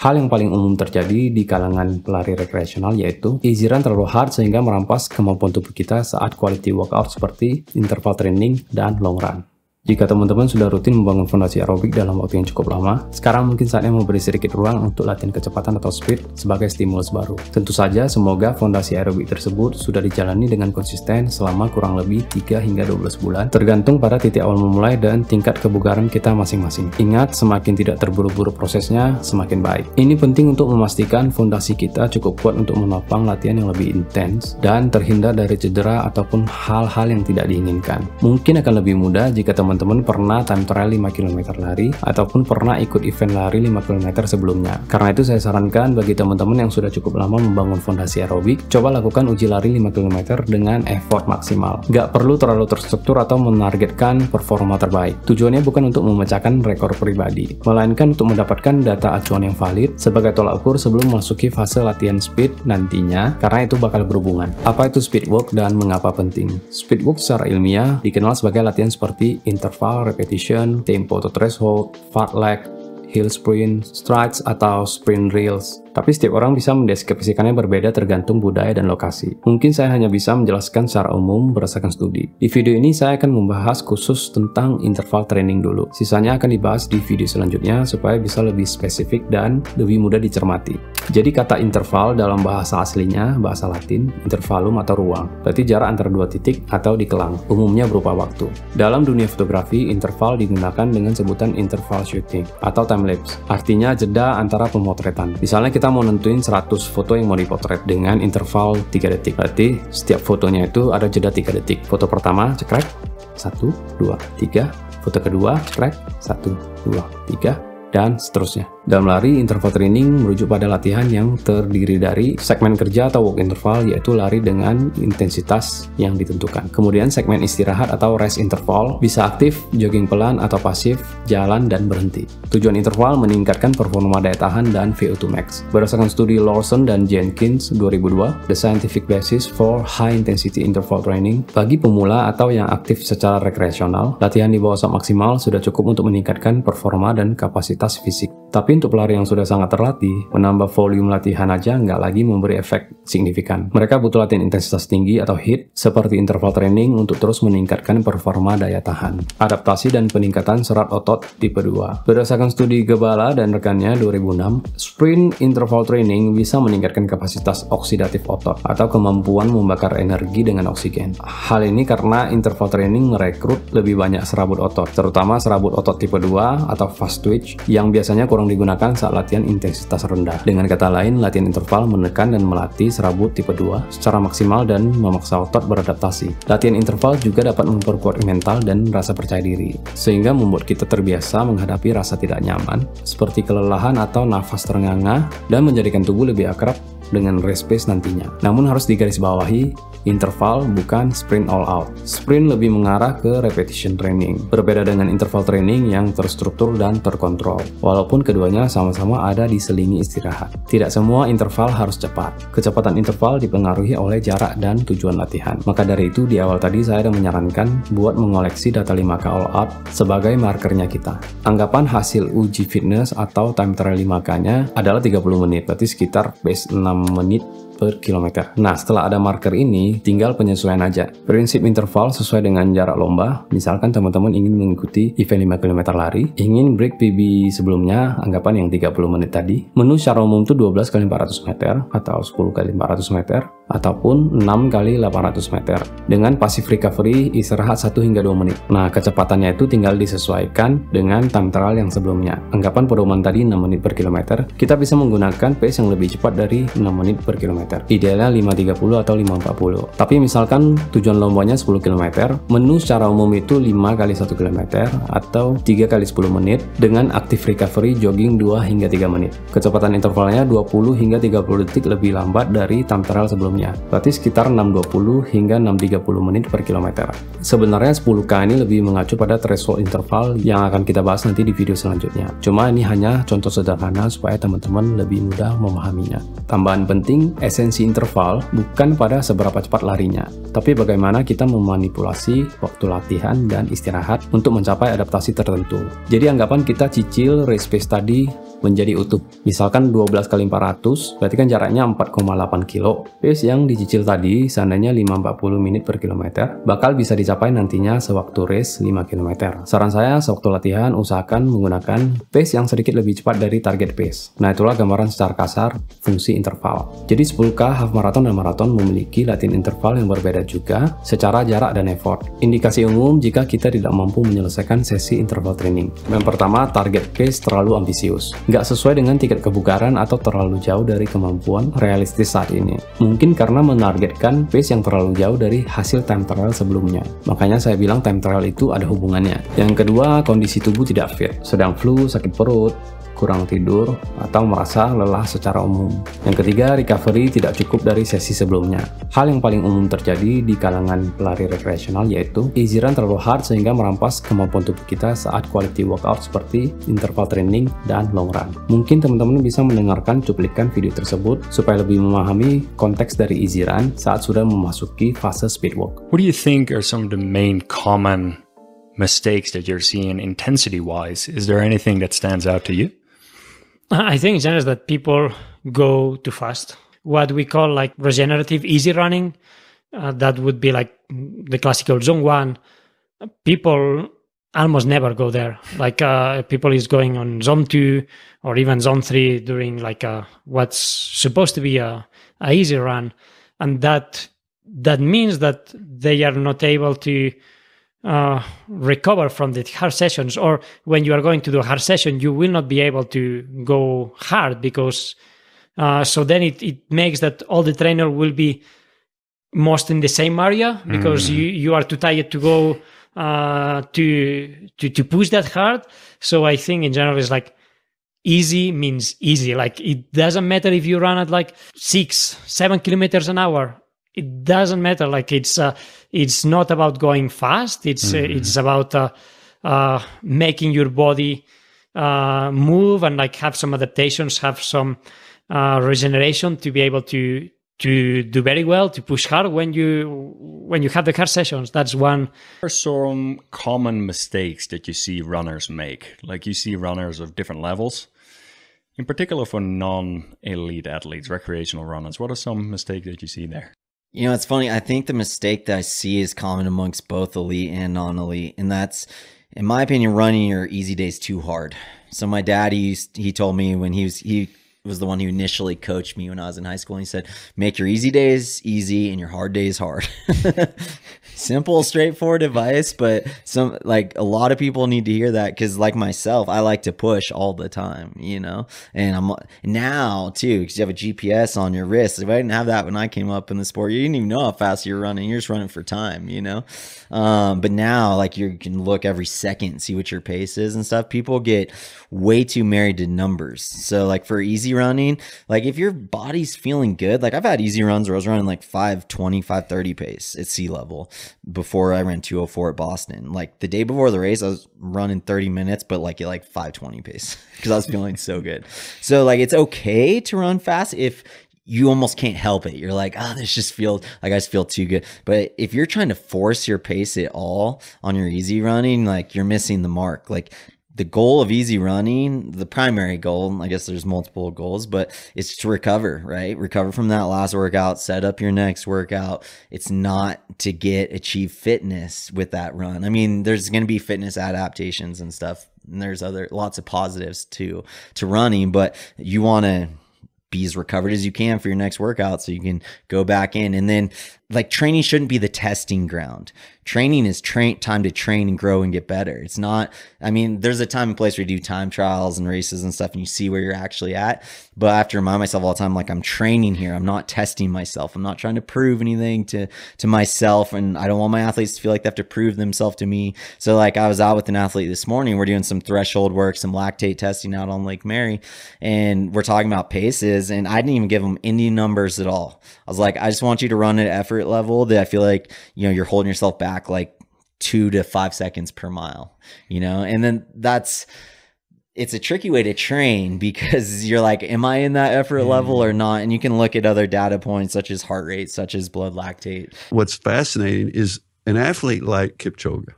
Hal yang paling umum terjadi di kalangan pelari rekreasional yaitu easy run terlalu hard sehingga merampas kemampuan tubuh kita saat quality workout seperti interval training dan long run. Jika teman-teman sudah rutin membangun fondasi aerobik dalam waktu yang cukup lama, sekarang mungkin saatnya memberi sedikit ruang untuk latihan kecepatan atau speed sebagai stimulus baru. Tentu saja, semoga fondasi aerobik tersebut sudah dijalani dengan konsisten selama kurang lebih 3 hingga 12 bulan, tergantung pada titik awal memulai dan tingkat kebugaran kita masing-masing. Ingat, semakin tidak terburu-buru prosesnya, semakin baik. Ini penting untuk memastikan fondasi kita cukup kuat untuk menopang latihan yang lebih intens dan terhindar dari cedera ataupun hal-hal yang tidak diinginkan. Mungkin akan lebih mudah jika teman-teman pernah time trial 5 km lari ataupun pernah ikut event lari 5 km sebelumnya. Karena itu saya sarankan bagi teman-teman yang sudah cukup lama membangun fondasi aerobik, coba lakukan uji lari 5 km dengan effort maksimal. Gak perlu terlalu terstruktur atau menargetkan performa terbaik. Tujuannya bukan untuk memecahkan rekor pribadi, melainkan untuk mendapatkan data acuan yang valid sebagai tolak ukur sebelum memasuki fase latihan speed nantinya, karena itu bakal berhubungan. Apa itu speed work dan mengapa penting? Speed work secara ilmiah dikenal sebagai latihan seperti interval, repetition, tempo atau threshold, fartlek, hill sprint, strides, atau sprint reels. Tapi setiap orang bisa mendeskripsikannya berbeda tergantung budaya dan lokasi. Mungkin saya hanya bisa menjelaskan secara umum berdasarkan studi. Di video ini saya akan membahas khusus tentang interval training dulu. Sisanya akan dibahas di video selanjutnya supaya bisa lebih spesifik dan lebih mudah dicermati. Jadi kata interval dalam bahasa aslinya, bahasa Latin, intervalum atau ruang. Berarti jarak antara dua titik atau dikelang, umumnya berupa waktu. Dalam dunia fotografi, interval digunakan dengan sebutan interval shooting atau time lapse. Artinya jeda antara pemotretan. Misalnya kita mau nentuin 100 foto yang mau dipotret dengan interval 3 detik. Berarti setiap fotonya itu ada jeda 3 detik. Foto pertama, cekrek, 1, 2, 3. Foto kedua, cekrek, 1, 2, 3. Dan seterusnya. Dalam lari, interval training merujuk pada latihan yang terdiri dari segmen kerja atau work interval, yaitu lari dengan intensitas yang ditentukan. Kemudian segmen istirahat atau rest interval, bisa aktif, jogging pelan atau pasif, jalan dan berhenti. Tujuan interval meningkatkan performa daya tahan dan VO2 max. Berdasarkan studi Lawson dan Jenkins 2002, The Scientific Basis for High Intensity Interval Training, bagi pemula atau yang aktif secara rekreasional, latihan di bawah SOP maksimal sudah cukup untuk meningkatkan performa dan kapasitas fisik. Tapi untuk pelari yang sudah sangat terlatih, menambah volume latihan aja nggak lagi memberi efek signifikan. Mereka butuh latihan intensitas tinggi atau HIIT seperti interval training untuk terus meningkatkan performa daya tahan, adaptasi dan peningkatan serat otot tipe 2. Berdasarkan studi Gebala dan rekannya 2006, sprint interval training bisa meningkatkan kapasitas oksidatif otot atau kemampuan membakar energi dengan oksigen. Hal ini karena interval training merekrut lebih banyak serabut otot, terutama serabut otot tipe 2 atau fast twitch yang biasanya kurang digunakan saat latihan intensitas rendah. Dengan kata lain, latihan interval menekan dan melatih serabut tipe 2 secara maksimal dan memaksa otot beradaptasi. Latihan interval juga dapat memperkuat mental dan rasa percaya diri, sehingga membuat kita terbiasa menghadapi rasa tidak nyaman, seperti kelelahan atau nafas terengah-engah, dan menjadikan tubuh lebih akrab dengan race pace nantinya. Namun harus digarisbawahi, interval bukan sprint all out. Sprint lebih mengarah ke repetition training, berbeda dengan interval training yang terstruktur dan terkontrol. Walaupun keduanya sama-sama ada diselingi istirahat. Tidak semua interval harus cepat. Kecepatan interval dipengaruhi oleh jarak dan tujuan latihan. Maka dari itu di awal tadi saya ada menyarankan buat mengoleksi data 5K all out sebagai markernya kita. Anggapan hasil uji fitness atau time trial 5K-nya adalah 30 menit, berarti sekitar pace 6 menit per kilometer. Nah, setelah ada marker ini, tinggal penyesuaian aja. Prinsip interval sesuai dengan jarak lomba. Misalkan teman-teman ingin mengikuti event 5 km lari, ingin break PB sebelumnya, anggapan yang 30 menit tadi. Menu secara umum itu 12 kali 400 meter, atau 10 kali 400 meter, ataupun 6 kali 800 meter. Dengan passive recovery, istirahat 1 hingga 2 menit. Nah, kecepatannya itu tinggal disesuaikan dengan time trial yang sebelumnya. Anggapan pedoman tadi 6 menit per kilometer, kita bisa menggunakan pace yang lebih cepat dari 6 menit per kilometer. Idealnya 5.30 atau 5.40. Tapi misalkan tujuan lombanya 10 km, menu secara umum itu 5 kali 1 km atau 3 kali 10 menit dengan active recovery jogging 2 hingga 3 menit. Kecepatan intervalnya 20 hingga 30 detik lebih lambat dari time trial sebelumnya. Berarti sekitar 6.20 hingga 6.30 menit per kilometer. Sebenarnya 10K ini lebih mengacu pada threshold interval yang akan kita bahas nanti di video selanjutnya. Cuma ini hanya contoh sederhana supaya teman-teman lebih mudah memahaminya. Tambahan penting, esensi interval bukan pada seberapa cepat larinya, tapi bagaimana kita memanipulasi waktu latihan dan istirahat untuk mencapai adaptasi tertentu. Jadi anggapan kita cicil race pace tadi menjadi utuh. Misalkan 12 kali 400, berarti kan jaraknya 4,8 kilo. Pace yang dicicil tadi, seandainya 5:40 menit per kilometer, bakal bisa dicapai nantinya sewaktu race 5 km. Saran saya, sewaktu latihan, usahakan menggunakan pace yang sedikit lebih cepat dari target pace. Nah, itulah gambaran secara kasar fungsi interval. Jadi 10K, half marathon, dan marathon memiliki latihan interval yang berbeda juga secara jarak dan effort. Indikasi umum jika kita tidak mampu menyelesaikan sesi interval training. Yang pertama, target pace terlalu ambisius. Nggak sesuai dengan tiket kebugaran atau terlalu jauh dari kemampuan realistis saat ini. Mungkin karena menargetkan pace yang terlalu jauh dari hasil time trial sebelumnya. Makanya saya bilang time trial itu ada hubungannya. Yang kedua, kondisi tubuh tidak fit. Sedang flu, sakit perut, kurang tidur, atau merasa lelah secara umum. Yang ketiga, recovery tidak cukup dari sesi sebelumnya. Hal yang paling umum terjadi di kalangan pelari rekreasional yaitu easy run terlalu hard sehingga merampas kemampuan tubuh kita saat quality workout seperti interval training dan long run. Mungkin teman-teman bisa mendengarkan cuplikan video tersebut supaya lebih memahami konteks dari easy run saat sudah memasuki fase speed walk. What do you think are some of the main common mistakes that you're seeing intensity-wise? Is there anything that stands out to you? I think in general that people go too fast. What we call like regenerative easy running, that would be like the classical zone 1. People almost never go there. Like people is going on zone 2 or even zone 3 during like what's supposed to be a easy run. And that means that they are not able to recover from the hard sessions, or when you are going to do a hard session, you will not be able to go hard because so then it makes that all the trainer will be most in the same area because you are too tired to go to push that hard. So I think in general it's like easy means easy. Like it doesn't matter if you run at like 6-7 kilometers an hour. It doesn't matter. Like it's not about going fast. It's about making your body move and like have some adaptations, have some regeneration to be able to do very well, to push hard when you have the hard sessions. That's one. What are some common mistakes that you see runners make? Like you see runners of different levels, in particular for non-elite athletes, recreational runners. What are some mistakes that you see there? You know, it's funny. I think the mistake that I see is common amongst both elite and non-elite, and that's, in my opinion, running your easy days too hard. So my dad, he told me when he was the one who initially coached me when I was in high school. And he said, make your easy days easy and your hard days hard. Simple, straightforward advice, but a lot of people need to hear that because like myself, I like to push all the time, you know, and I'm now too, because you have a GPS on your wrist. If I didn't have that when I came up in the sport, you didn't even know how fast you're running. You're just running for time, you know? But now like you can look every second, see what your pace is and stuff. People get way too married to numbers. So like for easy running, like if your body's feeling good, like I've had easy runs where I was running like 5:20, 5:30 pace at sea level before I ran 2:04 at Boston. Like the day before the race, I was running 30 minutes, but like at like 5:20 pace because I was feeling so good. So like it's okay to run fast if you almost can't help it. You're like, this just feels like I just feel too good. But if you're trying to force your pace at all on your easy running, like you're missing the mark. Like the goal of easy running, the primary goal, I guess there's multiple goals, but it's to recover, right? Recover from that last workout, set up your next workout. It's not to achieve fitness with that run. I mean, there's going to be fitness adaptations and stuff, and there's lots of positives to running, but you want to be as recovered as you can for your next workout so you can go back in. And then like training shouldn't be the testing ground. Training is time to train and grow and get better. It's not, I mean, there's a time and place where you do time trials and races and stuff and you see where you're actually at. But I have to remind myself all the time, like I'm training here. I'm not testing myself. I'm not trying to prove anything to myself. And I don't want my athletes to feel like they have to prove themselves to me. So like I was out with an athlete this morning. We're doing some threshold work, some lactate testing out on Lake Mary. And we're talking about paces. And I didn't even give them any numbers at all. I was like, I just want you to run at effort level that I feel like, you know, you're holding yourself back like 2 to 5 seconds per mile, you know? And then it's a tricky way to train because you're like, am I in that effort level or not? And you can look at other data points such as heart rate, such as blood lactate. What's fascinating is an athlete like Kipchoge,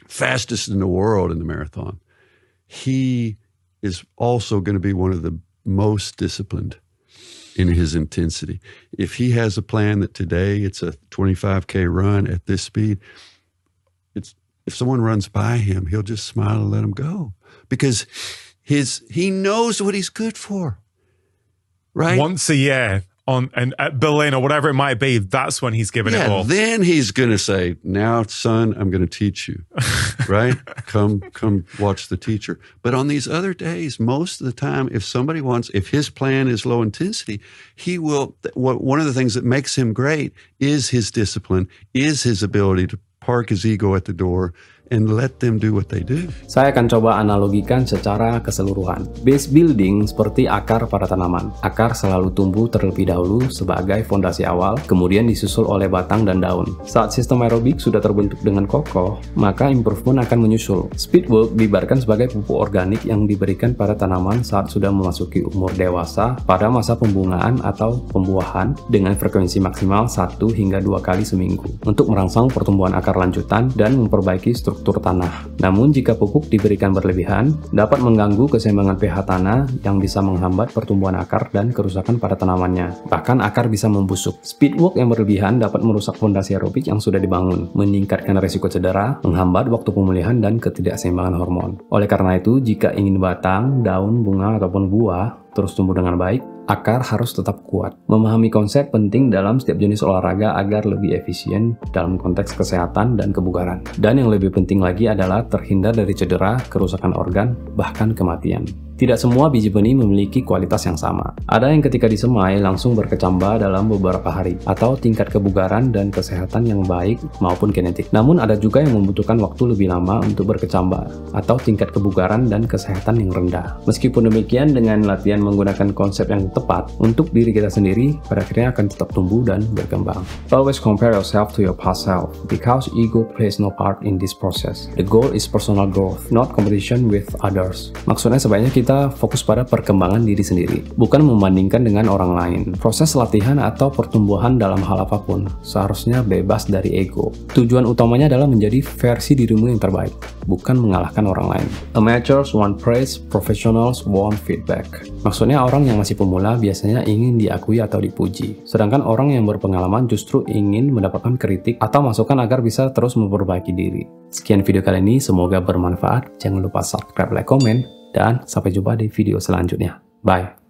fastest in the world in the marathon. He is also going to be one of the most disciplined in his intensity. If he has a plan that today it's a 25K run at this speed, if someone runs by him, he'll just smile and let him go because he knows what he's good for, right? Once a year at Berlin or whatever it might be, that's when he's giving it all. Then he's going to say, now, son, I'm going to teach you, right? Come watch the teacher. But on these other days, most of the time, if his plan is low intensity, he will, one of the things that makes him great is his discipline, is his ability to park his ego at the door and let them do what they do. Saya akan coba analogikan secara keseluruhan. Base building seperti akar pada tanaman. Akar selalu tumbuh terlebih dahulu sebagai fondasi awal, kemudian disusul oleh batang dan daun. Saat sistem aerobik sudah terbentuk dengan kokoh, maka improvement akan menyusul. Speedwork diibaratkan sebagai pupuk organik yang diberikan pada tanaman saat sudah memasuki umur dewasa pada masa pembungaan atau pembuahan dengan frekuensi maksimal 1 hingga 2 kali seminggu untuk merangsang pertumbuhan akar lanjutan dan memperbaiki struktur tanah. Namun jika pupuk diberikan berlebihan, dapat mengganggu keseimbangan pH tanah yang bisa menghambat pertumbuhan akar dan kerusakan pada tanamannya. Bahkan akar bisa membusuk. Speedwork yang berlebihan dapat merusak fondasi aerobik yang sudah dibangun, meningkatkan resiko cedera, menghambat waktu pemulihan dan ketidakseimbangan hormon. Oleh karena itu, jika ingin batang, daun, bunga, ataupun buah terus tumbuh dengan baik, akar harus tetap kuat. Memahami konsep penting dalam setiap jenis olahraga agar lebih efisien dalam konteks kesehatan dan kebugaran. Dan yang lebih penting lagi adalah terhindar dari cedera, kerusakan organ, bahkan kematian. Tidak semua biji benih memiliki kualitas yang sama. Ada yang ketika disemai langsung berkecambah dalam beberapa hari, atau tingkat kebugaran dan kesehatan yang baik maupun genetik. Namun ada juga yang membutuhkan waktu lebih lama untuk berkecambah, atau tingkat kebugaran dan kesehatan yang rendah. Meskipun demikian, dengan latihan menggunakan konsep yang tepat untuk diri kita sendiri, pada akhirnya akan tetap tumbuh dan berkembang. Always compare yourself to your past self, because ego plays no part in this process. The goal is personal growth, not competition with others. Maksudnya sebaiknya kita fokus pada perkembangan diri sendiri, bukan membandingkan dengan orang lain. Proses latihan atau pertumbuhan dalam hal apapun seharusnya bebas dari ego. Tujuan utamanya adalah menjadi versi dirimu yang terbaik, bukan mengalahkan orang lain. Amateurs want praise, professionals want feedback. Maksudnya orang yang masih pemula biasanya ingin diakui atau dipuji, sedangkan orang yang berpengalaman justru ingin mendapatkan kritik atau masukan agar bisa terus memperbaiki diri. Sekian video kali ini, semoga bermanfaat. Jangan lupa subscribe, like, komen, dan sampai jumpa di video selanjutnya. Bye.